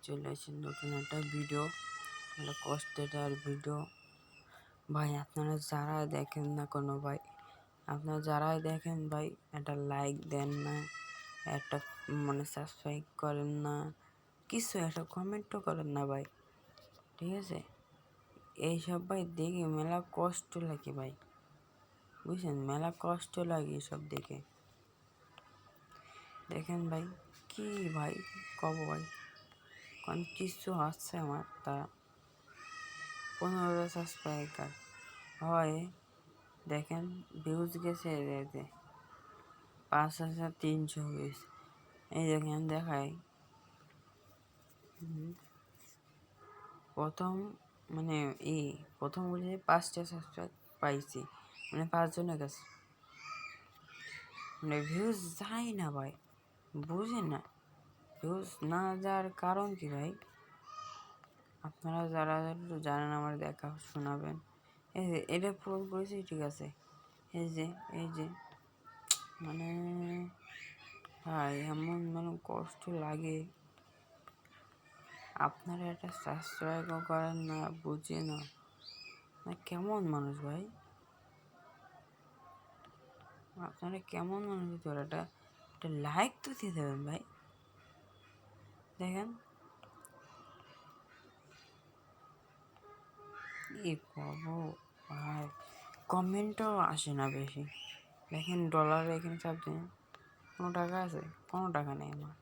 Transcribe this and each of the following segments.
চলে আসি নতুন একটা ভিডিও, একটা কষ্টের আর ভিডিও। ভাই আপনারা যারা দেখেন না কোনো ভাই, আপনারা যারাই দেখেন ভাই, একটা লাইক দেন না, একটা সাবস্ক্রাইব করেন না, কিছু একটা কমেন্টও করেন না ভাই, ঠিক আছে? এইসব ভাই দেখে মেলা কষ্ট লাগে ভাই, বুঝছেন? মেলা কষ্ট লাগে এসব দেখে। দেখেন ভাই, কি ভাই কব ভাই, কারণ কিছু হচ্ছে আমার তা 15 সাবস্ক্রাইবার হয়। দেখেন ভিউজ গেছে 5300 ভিউজ। এই দেখেন দেখাই প্রথম প্রথম বলে 5টা সাবস্ক্রাইব পাইছি, 5 জনের কাছে, ভিউজ যায় না ভাই, বুঝেন না? ভিউজ না যাওয়ার কারণ কি ভাই? আপনারা যারা একটু জানেন আমার দেখা শোনাবেন। এই যে এটা পূরণ করেছি, ঠিক আছে? এই যে ভাই এমন কষ্ট লাগে। আপনারা একটা সাবস্ক্রাইবও করেন না, বুঝে না কেমন মানুষ ভাই? আপনারা কেমন মানুষ তোর? একটা লাইক তো দিয়ে দেবেন ভাই। দেখেন কি করবো ভাই, কমেন্টও আসে না বেশি। দেখেন ডলার এখানে চাপ দিন, কোনো টাকা আছে? কোনো টাকা নেই আমার,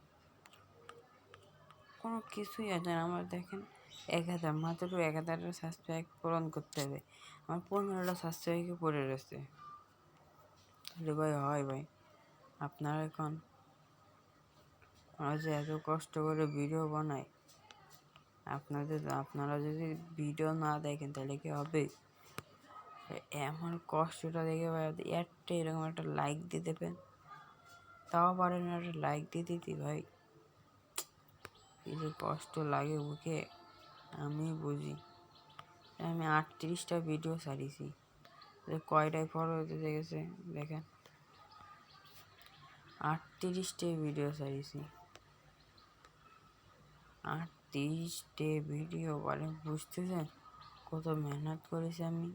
কোনো কিছুই আছে না আমার। দেখেন 1000, মাত্র 1000 সাবস্ক্রাইব পূরণ করতে হবে, আমার 15টা সাবস্ক্রাইব পড়ে রয়েছে। তাহলে ভাই হয় ভাই? আপনারা এখন যে এত কষ্ট করে ভিডিও বানায়, আপনারা যদি ভিডিও না দেখেন তাহলে কি হবে? এমন কষ্টটা দেখে ভাই একটা এরকম একটা লাইক দিয়ে দেবেন, তাও পারেন না একটা লাইক দিয়ে দিতে ভাই। কি যে কষ্ট লাগে বুকে আমি বুঝি। আমি 38টা ভিডিও ছাড়িয়েছি, কয়টায় ফলো হতে দেখেছে দেখেন, 38টে ভিডিও ছাড়িয়েছি, 38টে ভিডিও। বলে বুঝতেছেন কত মেহনত করেছি আমি?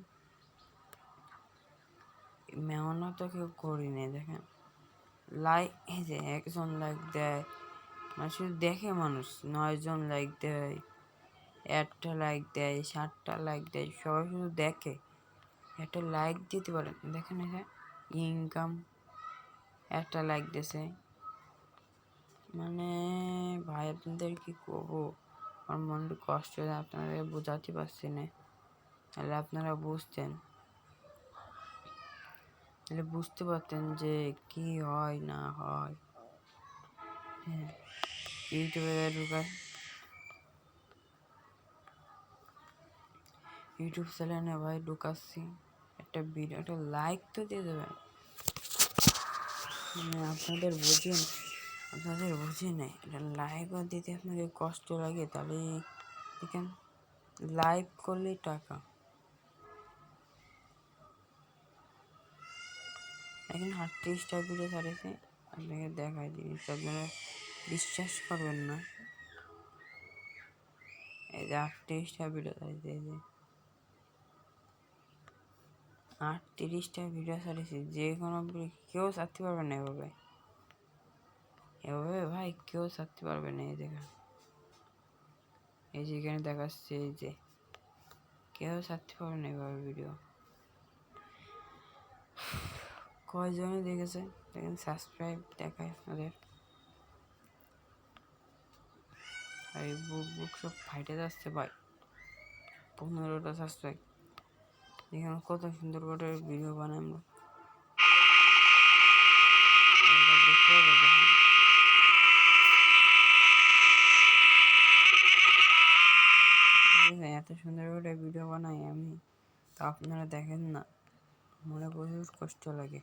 মেহনত কেউ করি নাই। দেখেন লাইক, এই যে 1জন লাইক দেয়, শুধু দেখে মানুষ, 9জন লাইক দেয়, 1টা লাইক দেয়, 7টা লাইক দেয়, সবাই শুধু দেখে, একটা লাইক দিতে পারেন। দেখেন ইনকাম, 1টা লাইক দিয়েছে, ভাই আপনাদের কি করবো, আমার মনে কষ্ট হয়, আপনাদের বোঝাতে পারছি না। তাহলে আপনারা বুঝতে পারতেন যে কি হয় না হয়। হ্যাঁ, ইউটিউবে ঢুকায়, ইউটিউব চ্যানেলে ভাই ঢুকাচ্ছি, একটা ভিডিও, একটা লাইক তো দিয়ে দেবেন। আপনাদের বুঝে নেই, এটা লাইকও দিতে আপনাদের কষ্ট লাগে। তাহলে দেখেন লাইক করলেই টাকা। এখন 38টা ভিডিও ছাড়েছে, আপনাকে দেখাই জিনিস, আপনারা বিশ্বাস করবেন না। এই যে 38টা ভিডিও ছাড়েছে, এই যে 38টা ভিডিও ছাড়েছে, যে কোনো কেউ ছাড়তে পারবে না এভাবে ভাই, কেউ ছাড়তে পারবে না। এই দেখেন, এই যে এখানে দেখাচ্ছে, এই যে কেউ ছাড়তে পারবে না এভাবে ভিডিও। কয়জনে দেখেছে দেখেন, সাবস্ক্রাইব দেখায় আপনাদের, আর এই বুক সব ফাইটে যাচ্ছে ভাই। 15টা সাবস্ক্রাইব, দেখেন কত সুন্দর করে ভিডিও বানাই আমরা। এত সুন্দর করে ভিডিও বানাই আমি, তা আপনারা দেখেন না, মনে প্রচুর কষ্ট লাগে।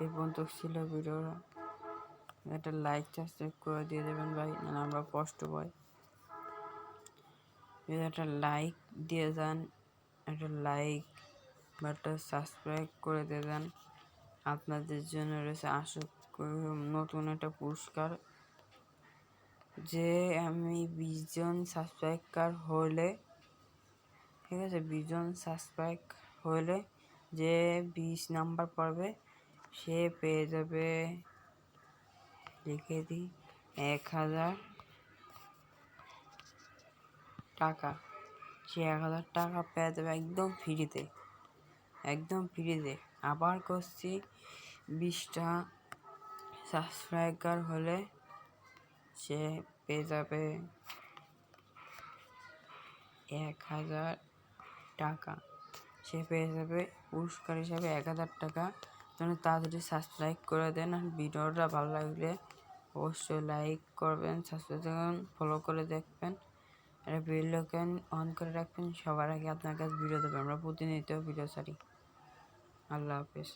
এই পর্যন্ত ছিল ভিডিওটা, একটা লাইক সাবস্ক্রাইব করে দিয়ে দেবেন ভাই, নাহলে আমরা কষ্ট পাই। যদি একটা লাইক দিয়ে যান, একটা লাইক বা একটা সাবস্ক্রাইব করে দিয়ে যান, আপনাদের জন্য রয়েছে নতুন একটা পুরস্কার। যে আমি 20 জন সাবস্ক্রাইবার হলে, ঠিক আছে, 20 জন সাবস্ক্রাইব হলে যে 20 নাম্বার পাবে সে পেয়ে যাবে, লিখে দিই, 1000 টাকা। সে 1000 টাকা পেয়ে যাবে একদম ফ্রিতে, একদম ফ্রিতে। আবার করছি, 20টা সাবস্ক্রাইবার হলে সে পেয়ে যাবে 1000 টাকা। সে পেয়ে যাবে পুরস্কার হিসাবে 1000 টাকা। তাড়াতাড়ি সাবস্ক্রাইব করে দেন। আর ভিডিওটা ভালো লাগলে অবশ্যই লাইক করবেন, সাবস্ক্রাইব ফলো করে দেখবেন, আর বেল আইকন অন করে রাখবেন। সবার আগে আপনার কাছে ভিডিও দেবে, আমরা প্রতিনিয়ত ভিডিও ছাড়ি। আল্লাহ হাফেজ।